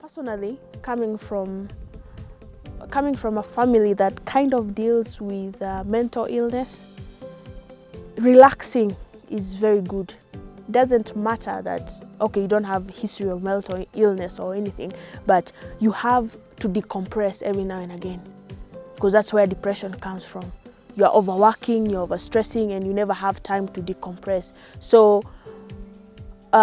Personally, coming from a family that kind of deals with mental illness, relaxing is very good. It doesn't matter that, okay, you don't have history of mental illness or anything, but you have to decompress every now and again, because that's where depression comes from. You're overworking, you're overstressing, and you never have time to decompress. So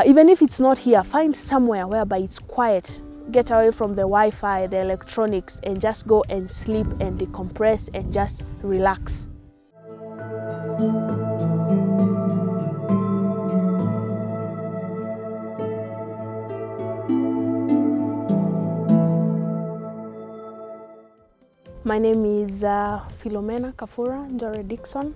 even if it's not here, find somewhere whereby it's quiet. Get away from the Wi-Fi, the electronics, and just go and sleep and decompress and just relax. My name is Philomena Kafura Njore Dixon.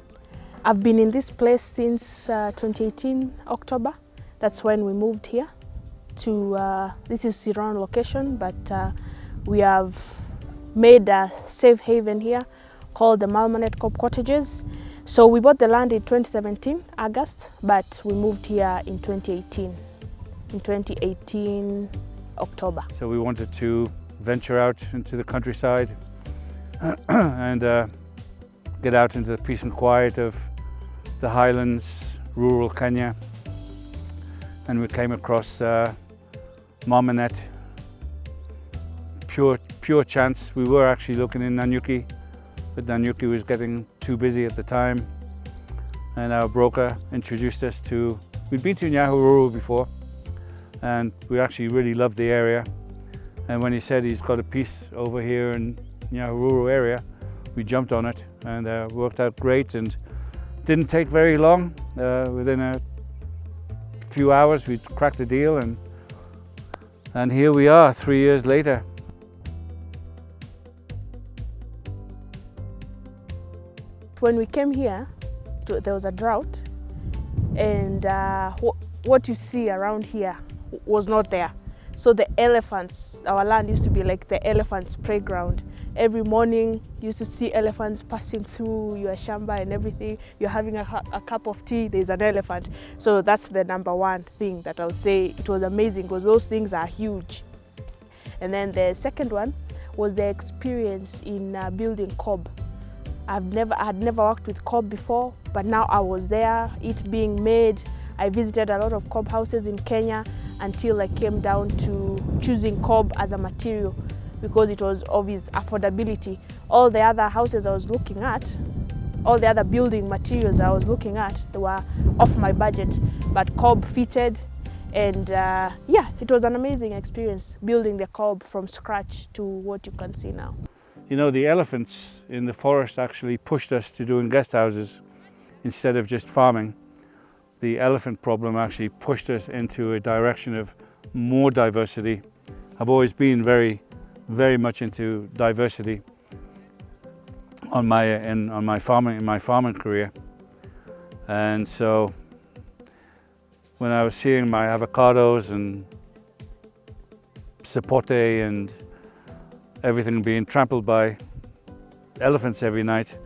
I've been in this place since 2018 October. That's when we moved here to, this is Siron location, but we have made a safe haven here called the Marmanet Cottages. So we bought the land in 2017, August, but we moved here in 2018, October. So we wanted to venture out into the countryside and get out into the peace and quiet of the highlands, rural Kenya. And we came across Marmanet. Pure chance. We were actually looking in Nanyuki, but Nanyuki was getting too busy at the time. And our broker introduced us to, we'd been to Nyahururu before, and we actually really loved the area. And when he said he's got a piece over here in Nyahururu area, we jumped on it, and worked out great, and didn't take very long. Within a few hours we cracked the deal, and here we are 3 years later. When we came here, there was a drought, and what you see around here was not there. So the elephants, our land used to be like the elephants' playground. Every morning you used to see elephants passing through your shamba and everything. You're having a cup of tea, there's an elephant. So that's the number one thing that I'll say. It was amazing because those things are huge. And then the second one was the experience in building cob. I had never worked with cob before, but now I was there, it being made. I visited a lot of cob houses in Kenya until I came down to choosing cob as a material, because it was of its affordability. All the other houses I was looking at, all the other building materials I was looking at, they were off my budget, but cob fitted, and yeah, it was an amazing experience building the cob from scratch to what you can see now. You know, the elephants in the forest actually pushed us to doing guest houses instead of just farming. The elephant problem actually pushed us into a direction of more diversity. I've always been very much into diversity in my farming career, and so when I was seeing my avocados and sapote and everything being trampled by elephants every night,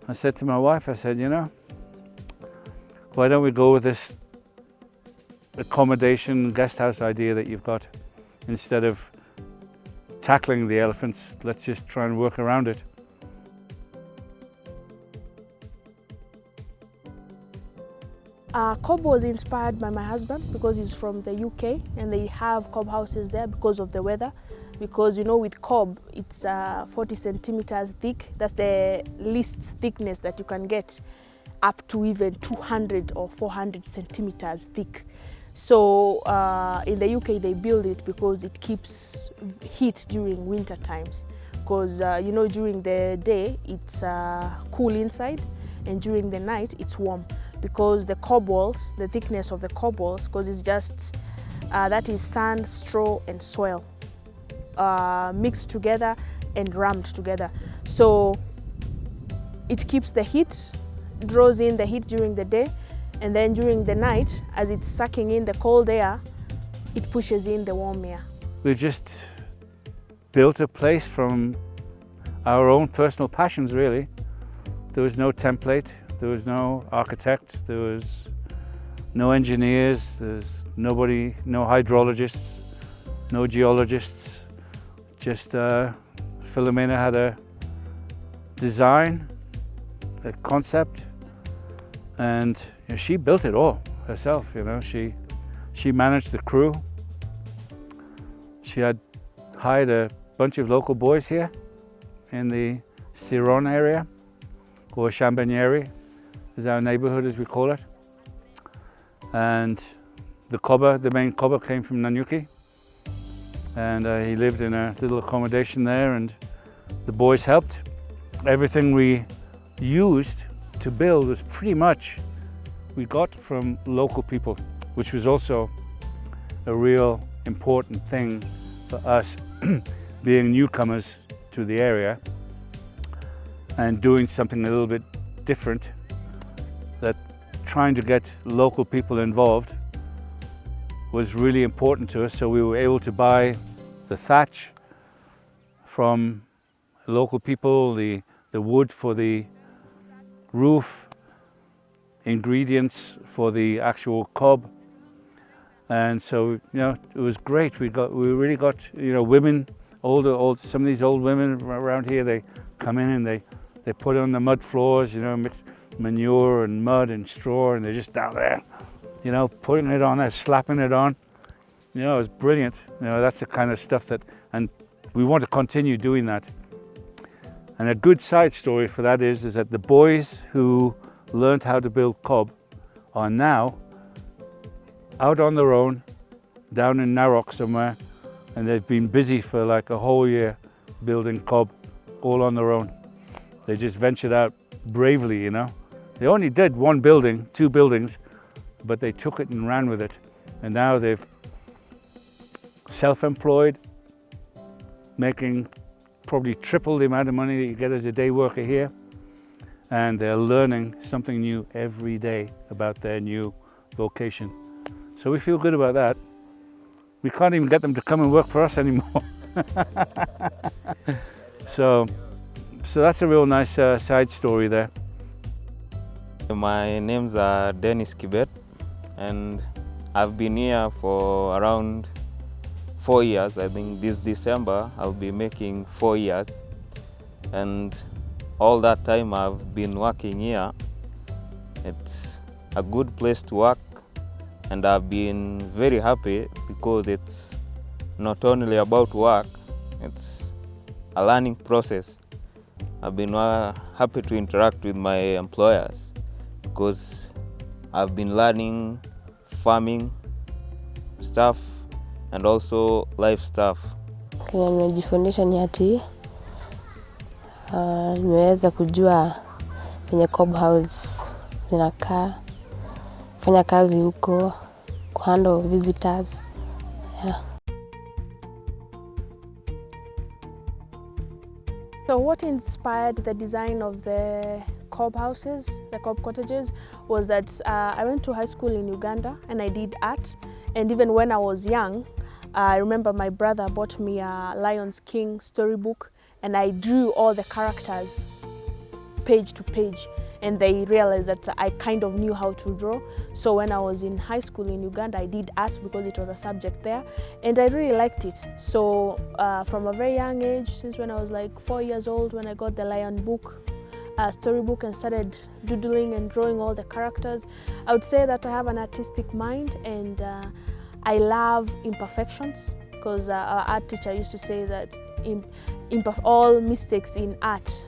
I said to my wife, I said, you know, why don't we go with this accommodation guest house idea that you've got? Instead of tackling the elephants, let's just try and work around it. Cob was inspired by my husband because he's from the UK and they have cob houses there because of the weather. Because you know, with cob, it's 40 centimeters thick. That's the least thickness that you can get, up to even 200 or 400 centimeters thick. So in the UK they build it because it keeps heat during winter times. Because you know, during the day it's cool inside, and during the night it's warm. Because the cob walls, the thickness of the cob walls, because it's just that is sand, straw, and soil mixed together and rammed together. So it keeps the heat, draws in the heat during the day, and then during the night, as it's sucking in the cold air, it pushes in the warm air. We've just built a place from our own personal passions, really. There was no template, there was no architect, there was no engineers, there's nobody, no hydrologists. no geologists, just Philomena had a design, a concept, and she built it all herself. She managed the crew. She had hired a bunch of local boys here in the Ciron area, or Chambanieri is our neighborhood as we call it. And the main cobber came from Nanyuki, and he lived in a little accommodation there, and the boys helped. Everything we used to build was pretty much we got from local people, which was also a real important thing for us being newcomers to the area and doing something a little bit different, that trying to get local people involved was really important to us. So we were able to buy the thatch from local people, the wood for the roof, ingredients for the actual cob, and so it was great. We really got women, some of these old women around here. They come in and they put on the mud floors, mix manure and mud and straw, and they're just down there, putting it on there, slapping it on. It was brilliant. That's the kind of stuff and we want to continue doing that. And a good side story for that is that the boys who learned how to build cob are now out on their own down in Narok somewhere, and they've been busy for like a whole year building cob all on their own. They just ventured out bravely, They only did 2 buildings, but they took it and ran with it. And now they've self-employed, making probably triple the amount of money that you get as a day worker here, and they're learning something new every day about their new vocation. So we feel good about that. We can't even get them to come and work for us anymore. So that's a real nice side story there. My name's Dennis Kibet, and I've been here for around 4 years. I think this December I'll be making 4 years, and all that time I've been working here. It's a good place to work, and I've been very happy because it's not only about work, it's a learning process. I've been happy to interact with my employers because I've been learning farming stuff and also life stuff. Nimejifundisha ni ati nimeweza kujua kwenye Clubhouse zinakaa, fanya kazi huko, kuhandle visitors. Yeah. So what inspired the design of the cob houses, the cob cottages, was that I went to high school in Uganda and I did art. And even when I was young, I remember my brother bought me a Lion's King storybook, and I drew all the characters page to page, and they realized that I kind of knew how to draw. So when I was in high school in Uganda, I did art because it was a subject there, and I really liked it. So from a very young age, since when I was like 4 years old, when I got the Lion book, storybook, and started doodling and drawing all the characters, I would say that I have an artistic mind, and I love imperfections, because our art teacher used to say that all mistakes in art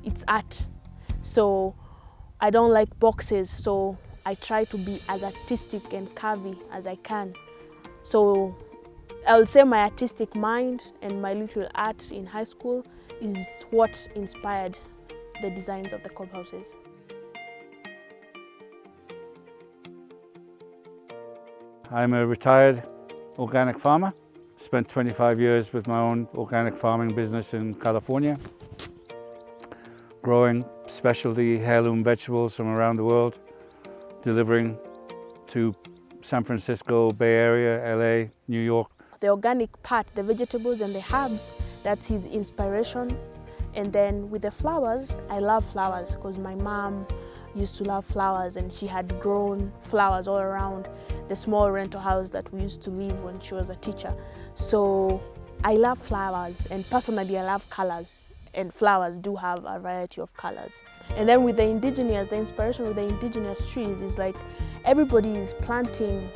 it's art. So I don't like boxes, so I try to be as artistic and curvy as I can. So I would say my artistic mind and my little art in high school is what inspired the designs of the cob houses. I'm a retired organic farmer. Spent 25 years with my own organic farming business in California, growing specialty heirloom vegetables from around the world, delivering to San Francisco, Bay Area, LA, New York. The organic part, the vegetables and the herbs, that's his inspiration. And then with the flowers, I love flowers because my mom used to love flowers, and she had grown flowers all around the small rental house that we used to live when she was a teacher. So I love flowers, and personally I love colors, and flowers do have a variety of colors. And then with the inspiration with the indigenous trees is like everybody is planting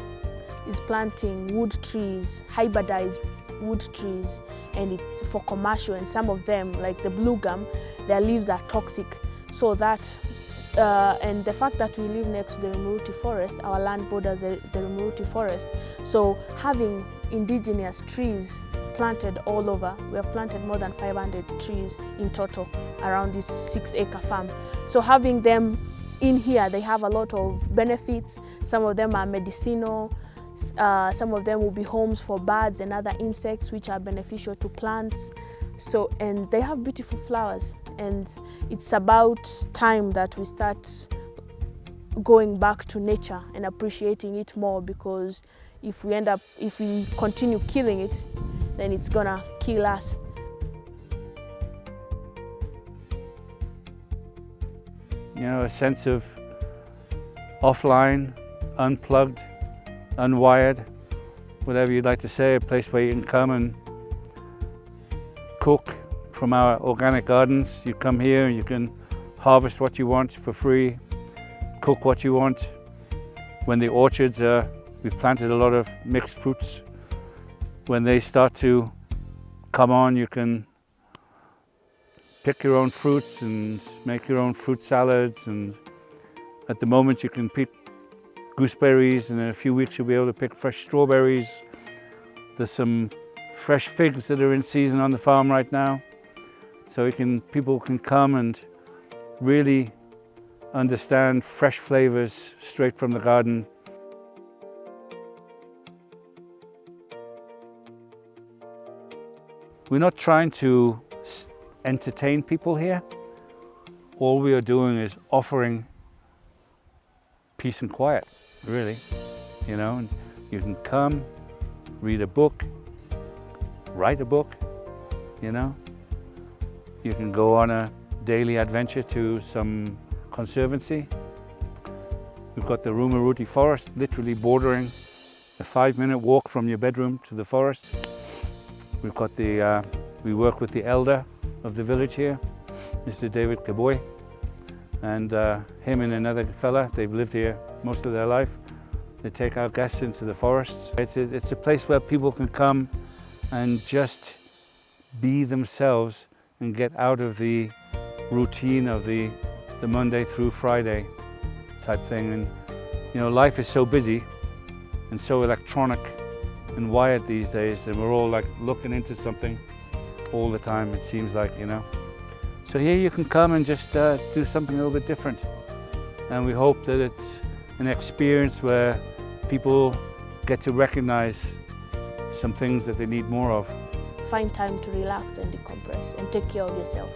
wood trees, hybridized wood trees, and it's for commercial, and some of them, like the blue gum, their leaves are toxic. So that and the fact that we live next to the Rumuruti forest, our land borders the Rumuruti forest, so having indigenous trees planted all over. We have planted more than 500 trees in total around this 6-acre farm. So having them in here, they have a lot of benefits. Some of them are medicinal, some of them will be homes for birds and other insects which are beneficial to plants. So, and they have beautiful flowers, and it's about time that we start going back to nature and appreciating it more, because if we continue killing it, then it's gonna kill us. You know, a sense of offline, unplugged, unwired, whatever you'd like to say, a place where you can come and cook from our organic gardens. You come here and you can harvest what you want for free, cook what you want. When the orchards are, we've planted a lot of mixed fruits. When they start to come on, you can pick your own fruits and make your own fruit salads. And at the moment you can pick gooseberries, and in a few weeks you'll be able to pick fresh strawberries. There's some fresh figs that are in season on the farm right now. So people can come and really understand fresh flavors straight from the garden. We're not trying to entertain people here. All we are doing is offering peace and quiet, really. You know, and you can come, read a book, write a book, you know. You can go on a daily adventure to some conservancy. We've got the Rumuruti forest, literally bordering a 5-minute walk from your bedroom to the forest. We've got we work with the elder of the village here, Mr. David Kaboy, and him and another fella, they've lived here most of their life. They take our guests into the forests. It's a place where people can come and just be themselves and get out of the routine of the Monday through Friday type thing. And you know, life is so busy and so electronic and wired these days, and we're all like looking into something all the time, it seems like, you know. So here you can come and just do something a little bit different, and we hope that it's an experience where people get to recognize some things that they need more of. Find time to relax and decompress and take care of yourself.